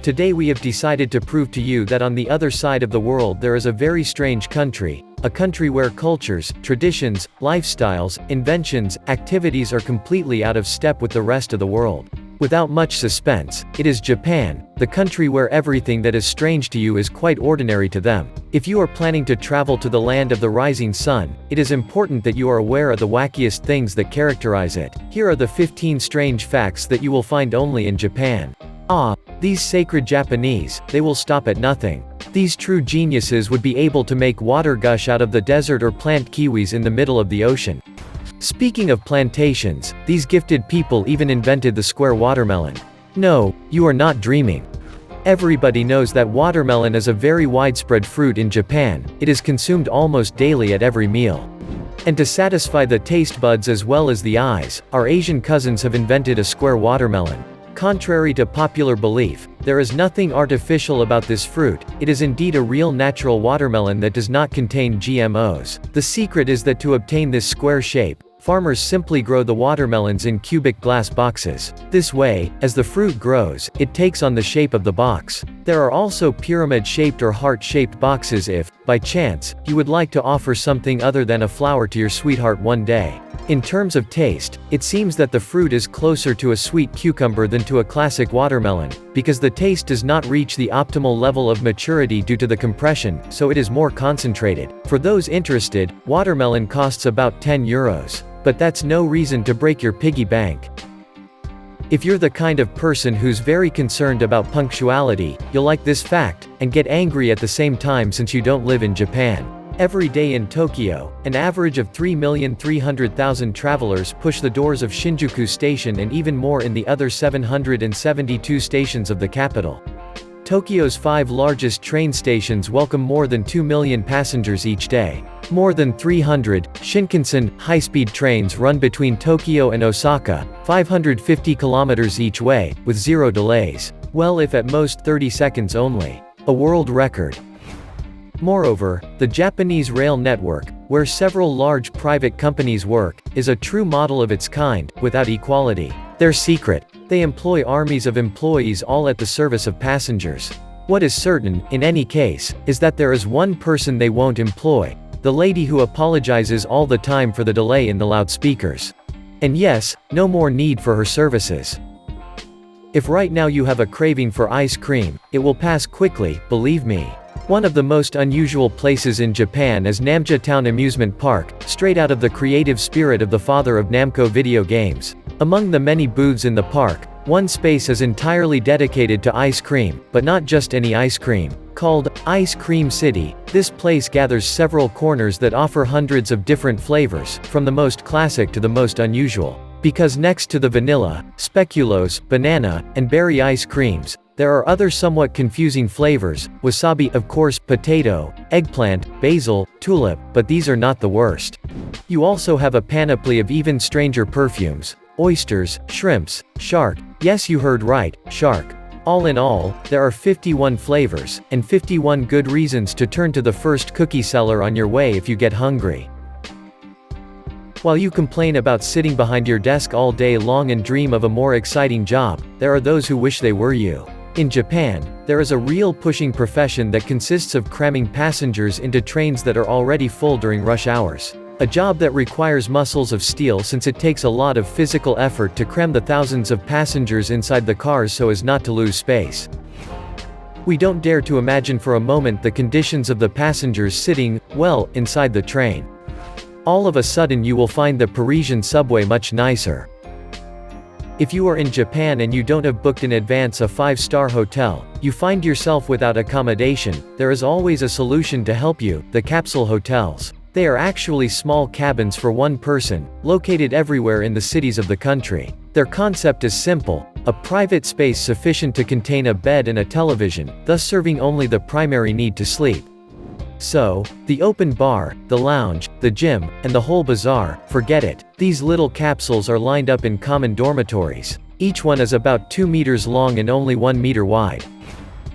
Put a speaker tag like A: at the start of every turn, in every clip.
A: Today we have decided to prove to you that on the other side of the world there is a very strange country, a country where cultures, traditions, lifestyles, inventions, activities are completely out of step with the rest of the world. Without much suspense, it is Japan, the country where everything that is strange to you is quite ordinary to them. If you are planning to travel to the land of the rising sun, it is important that you are aware of the wackiest things that characterize it. Here are the 15 strange facts that you will find only in Japan. These sacred Japanese, they will stop at nothing. These true geniuses would be able to make water gush out of the desert or plant kiwis in the middle of the ocean. Speaking of plantations, these gifted people even invented the square watermelon. No, you are not dreaming. Everybody knows that watermelon is a very widespread fruit in Japan. It is consumed almost daily at every meal. And to satisfy the taste buds as well as the eyes, our Asian cousins have invented a square watermelon. Contrary to popular belief, there is nothing artificial about this fruit. It is indeed a real natural watermelon that does not contain GMOs. The secret is that to obtain this square shape, farmers simply grow the watermelons in cubic glass boxes. This way, as the fruit grows, it takes on the shape of the box. There are also pyramid-shaped or heart-shaped boxes if, by chance, you would like to offer something other than a flower to your sweetheart one day. In terms of taste, it seems that the fruit is closer to a sweet cucumber than to a classic watermelon, because the taste does not reach the optimal level of maturity due to the compression, so it is more concentrated. For those interested, watermelon costs about €10. But that's no reason to break your piggy bank. If you're the kind of person who's very concerned about punctuality, you'll like this fact, and get angry at the same time since you don't live in Japan. Every day in Tokyo, an average of 3,300,000 travelers push the doors of Shinjuku Station and even more in the other 772 stations of the capital. Tokyo's 5 largest train stations welcome more than 2 million passengers each day. More than 300 Shinkansen high-speed trains run between Tokyo and Osaka, 550 kilometers each way, with 0 delays. Well, if at most 30 seconds only. A world record. Moreover, the Japanese rail network, where several large private companies work, is a true model of its kind, without equality. Their secret: they employ armies of employees all at the service of passengers. What is certain, in any case, is that there is one person they won't employ: the lady who apologizes all the time for the delay in the loudspeakers. And yes, no more need for her services. If right now you have a craving for ice cream, it will pass quickly, believe me. One of the most unusual places in Japan is Namja Town Amusement Park, straight out of the creative spirit of the father of Namco video games. Among the many booths in the park, one space is entirely dedicated to ice cream, but not just any ice cream. Called Ice Cream City, this place gathers several corners that offer hundreds of different flavors, from the most classic to the most unusual. Because next to the vanilla, speculoos, banana, and berry ice creams, there are other somewhat confusing flavors: wasabi, of course, potato, eggplant, basil, tulip, but these are not the worst. You also have a panoply of even stranger perfumes: oysters, shrimps, shark. Yes, you heard right, shark. All in all, there are 51 flavors, and 51 good reasons to turn to the first cookie seller on your way if you get hungry. While you complain about sitting behind your desk all day long and dream of a more exciting job, there are those who wish they were you. In Japan, there is a real pushing profession that consists of cramming passengers into trains that are already full during rush hours. A job that requires muscles of steel since it takes a lot of physical effort to cram the thousands of passengers inside the cars so as not to lose space. We don't dare to imagine for a moment the conditions of the passengers sitting, well, inside the train. All of a sudden you will find the Parisian subway much nicer. If you are in Japan and you don't have booked in advance a 5-star hotel, you find yourself without accommodation, there is always a solution to help you: the capsule hotels. They are actually small cabins for one person, located everywhere in the cities of the country. Their concept is simple: a private space sufficient to contain a bed and a television, thus serving only the primary need to sleep. So, the open bar, the lounge, the gym, and the whole bazaar, forget it. These little capsules are lined up in common dormitories. Each one is about 2 meters long and only 1 meter wide.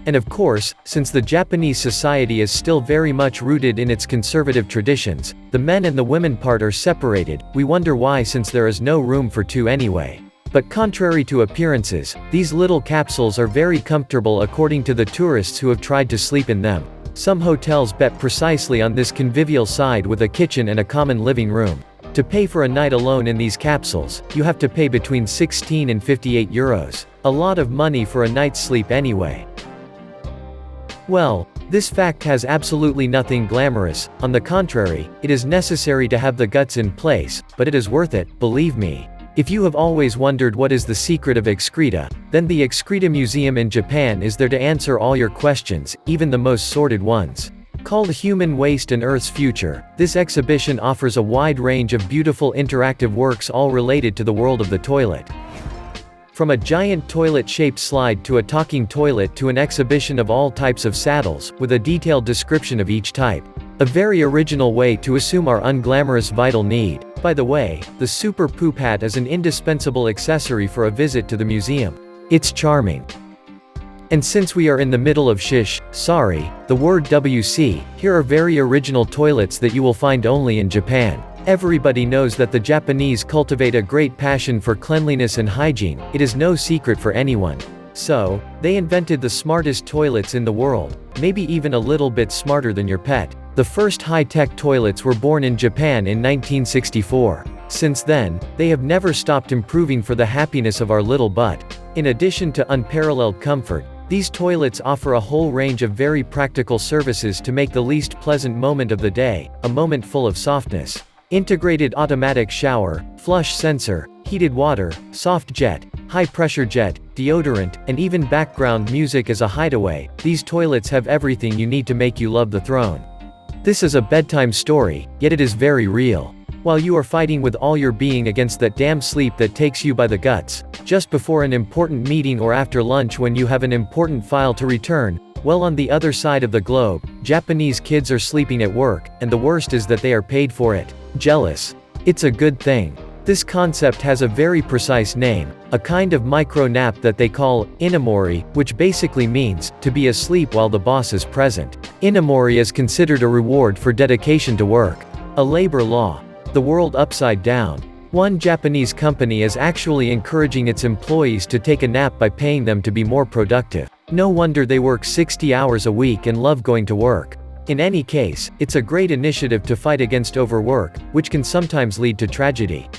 A: And of course, since the Japanese society is still very much rooted in its conservative traditions, the men and the women part are separated. We wonder why, since there is no room for two anyway. But contrary to appearances, these little capsules are very comfortable according to the tourists who have tried to sleep in them. Some hotels bet precisely on this convivial side with a kitchen and a common living room. To pay for a night alone in these capsules, you have to pay between 16 and 58 euros. A lot of money for a night's sleep anyway. Well, this fact has absolutely nothing glamorous. On the contrary, it is necessary to have the guts in place, but it is worth it, believe me. If you have always wondered what is the secret of Excreta, then the Excreta Museum in Japan is there to answer all your questions, even the most sordid ones. Called Human Waste and Earth's Future, this exhibition offers a wide range of beautiful interactive works all related to the world of the toilet. From a giant toilet-shaped slide to a talking toilet to an exhibition of all types of saddles, with a detailed description of each type. A very original way to assume our unglamorous vital need. By the way, the super poop hat is an indispensable accessory for a visit to the museum. It's charming. And since we are in the middle of the word WC, here are very original toilets that you will find only in Japan. Everybody knows that the Japanese cultivate a great passion for cleanliness and hygiene, it is no secret for anyone. So, they invented the smartest toilets in the world, maybe even a little bit smarter than your pet. The first high-tech toilets were born in Japan in 1964. Since then, they have never stopped improving for the happiness of our little butt. In addition to unparalleled comfort, these toilets offer a whole range of very practical services to make the least pleasant moment of the day, a moment full of softness. Integrated automatic shower, flush sensor, heated water, soft jet, high-pressure jet, deodorant, and even background music as a hideaway. These toilets have everything you need to make you love the throne. This is a bedtime story, yet it is very real. While you are fighting with all your being against that damn sleep that takes you by the guts, just before an important meeting or after lunch when you have an important file to return, well, on the other side of the globe, Japanese kids are sleeping at work, and the worst is that they are paid for it. Jealous. It's a good thing. This concept has a very precise name, a kind of micro-nap that they call inamori, which basically means to be asleep while the boss is present. Inamori is considered a reward for dedication to work. A labor law. The world upside down. One Japanese company is actually encouraging its employees to take a nap by paying them to be more productive. No wonder they work 60 hours a week and love going to work. In any case, it's a great initiative to fight against overwork, which can sometimes lead to tragedy.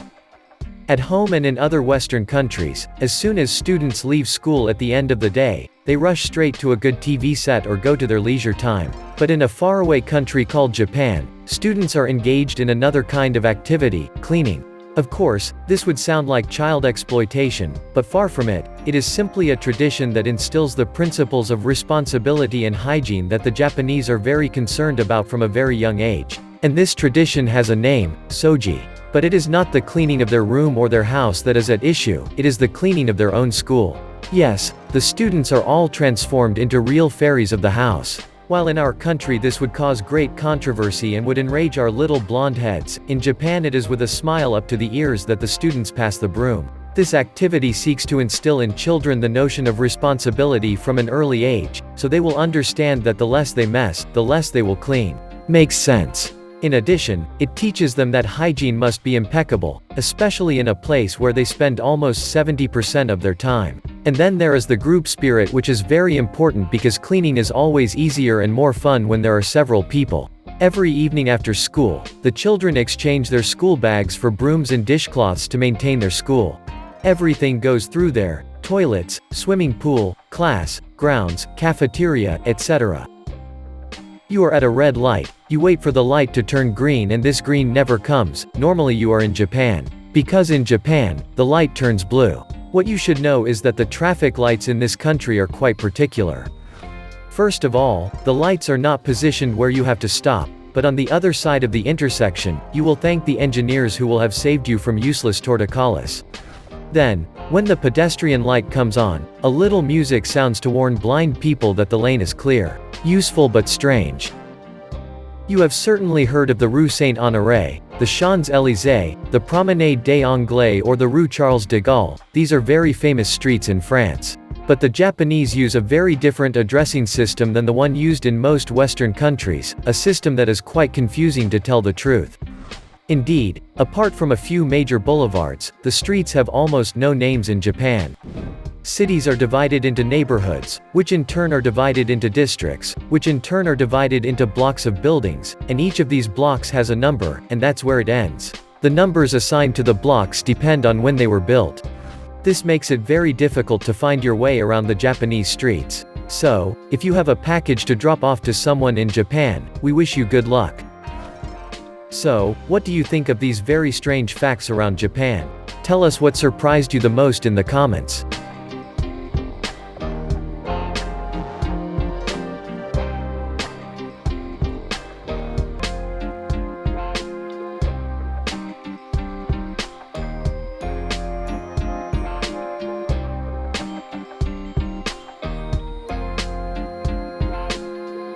A: At home and in other Western countries, as soon as students leave school at the end of the day, they rush straight to a good TV set or go to their leisure time. But in a faraway country called Japan, students are engaged in another kind of activity, cleaning. Of course, this would sound like child exploitation, but far from it, it is simply a tradition that instills the principles of responsibility and hygiene that the Japanese are very concerned about from a very young age. And this tradition has a name, soji. But it is not the cleaning of their room or their house that is at issue, it is the cleaning of their own school. Yes, the students are all transformed into real fairies of the house. While in our country this would cause great controversy and would enrage our little blonde heads, in Japan it is with a smile up to the ears that the students pass the broom. This activity seeks to instill in children the notion of responsibility from an early age, so they will understand that the less they mess, the less they will clean. Makes sense. In addition, it teaches them that hygiene must be impeccable, especially in a place where they spend almost 70% of their time. And then there is the group spirit, which is very important because cleaning is always easier and more fun when there are several people. Every evening after school, the children exchange their school bags for brooms and dishcloths to maintain their school. Everything goes through there: toilets, swimming pool, class, grounds, cafeteria, etc. You are at a red light, you wait for the light to turn green and this green never comes. Normally you are in Japan. Because in Japan, the light turns blue. What you should know is that the traffic lights in this country are quite particular. First of all, the lights are not positioned where you have to stop, but on the other side of the intersection. You will thank the engineers who will have saved you from useless torticollis. Then, when the pedestrian light comes on, a little music sounds to warn blind people that the lane is clear. Useful but strange. You have certainly heard of the Rue Saint-Honoré, the Champs-Élysées, the Promenade des Anglais or the Rue Charles de Gaulle. These are very famous streets in France. But the Japanese use a very different addressing system than the one used in most Western countries, a system that is quite confusing to tell the truth. Indeed, apart from a few major boulevards, the streets have almost no names in Japan. Cities are divided into neighborhoods, which in turn are divided into districts, which in turn are divided into blocks of buildings, and each of these blocks has a number, and that's where it ends. The numbers assigned to the blocks depend on when they were built. This makes it very difficult to find your way around the Japanese streets. So, if you have a package to drop off to someone in Japan, we wish you good luck. So, what do you think of these very strange facts around Japan? Tell us what surprised you the most in the comments.